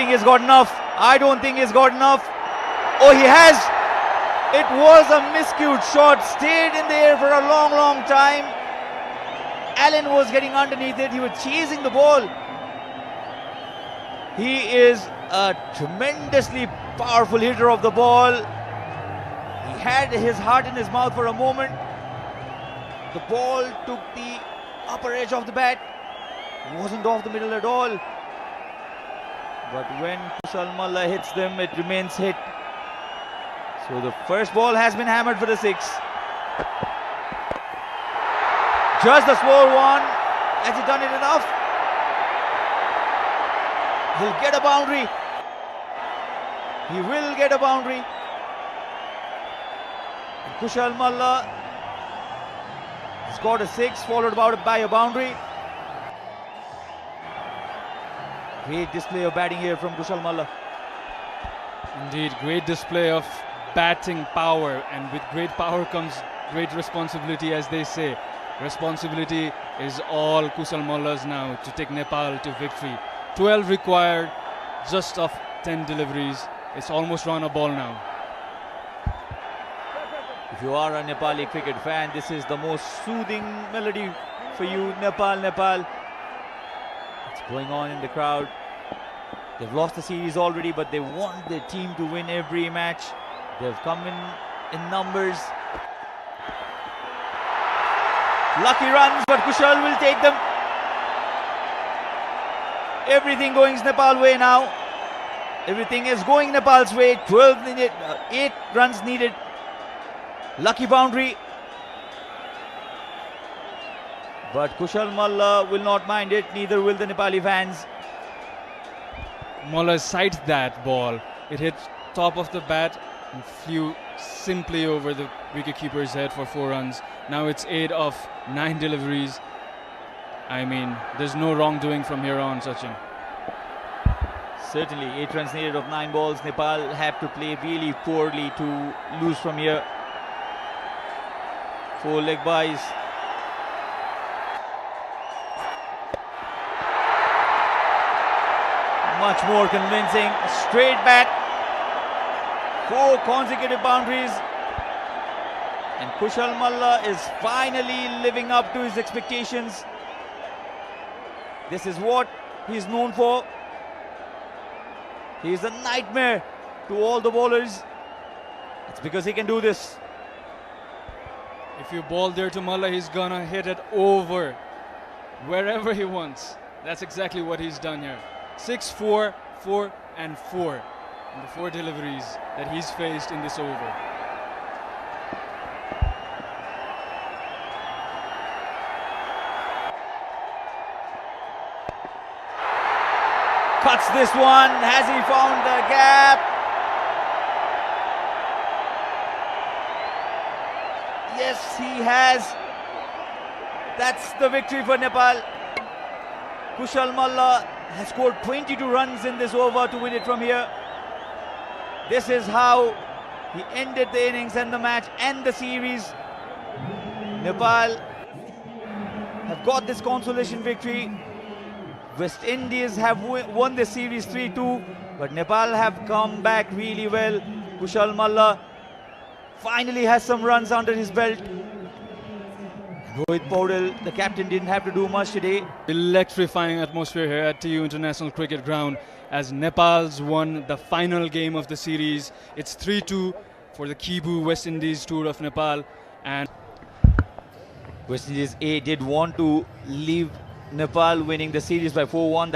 think he's got enough. I don't think he's got enough. Oh, he has. It was a miscued shot. Stayed in the air for a long, long time. Allen was getting underneath it. He was chasing the ball. He is a tremendously powerful hitter of the ball. He had his heart in his mouth for a moment. The ball took the upper edge of the bat. Wasn't off the middle at all. But when Kushal Malla hits them, it remains hit. So the first ball has been hammered for the six. Just the slow one. Has he done it enough? He'll get a boundary. He will get a boundary. And Kushal Malla has got a six, followed by a boundary. Great display of batting here from Kushal Malla. Indeed, great display of batting power, and with great power comes great responsibility, as they say. Responsibility is all Kushal Malla's now to take Nepal to victory. 12 required, just of 10 deliveries. It's almost run a ball now. If you are a Nepali cricket fan, this is the most soothing melody for you. Nepal, Nepal. It's going on in the crowd. They've lost the series already, but they want their team to win every match. They've come in numbers. Lucky runs, but Kushal will take them. Everything going Nepal's way now. Everything is going Nepal's way. 12 needed, 8 runs needed. Lucky boundary. But Kushal Malla will not mind it, neither will the Nepali fans. Malla sighted that ball. It hit top of the bat and flew simply over the wicketkeeper's head for 4 runs. Now it's 8 of 9 deliveries. I mean, there's no wrongdoing from here on, Sachin. Certainly, 8 runs needed of 9 balls. Nepal have to play really poorly to lose from here. 4 leg byes. Much more convincing. Straight bat. 4 consecutive boundaries. And Kushal Malla is finally living up to his expectations. This is what he's known for. He's a nightmare to all the bowlers. It's because he can do this. If you ball there to Malla, he's gonna hit it over wherever he wants. That's exactly what he's done here. 6, 4, 4 and 4 in the 4 deliveries that he's faced in this over. Cuts this one. Has he found the gap? Yes, he has. That's the victory for Nepal. Kushal Malla has scored 22 runs in this over to win it from here. This is how he ended the innings and the match and the series. Nepal have got this consolation victory. West Indies have won the series 3-2, but Nepal have come back really well. Kushal Malla finally has some runs under his belt. Rohit Paudel, the captain, didn't have to do much today. Electrifying atmosphere here at TU International Cricket Ground as Nepal's won the final game of the series. It's 3-2 for the Kibu West Indies tour of Nepal, and West Indies A did want to leave Nepal winning the series by 4-1.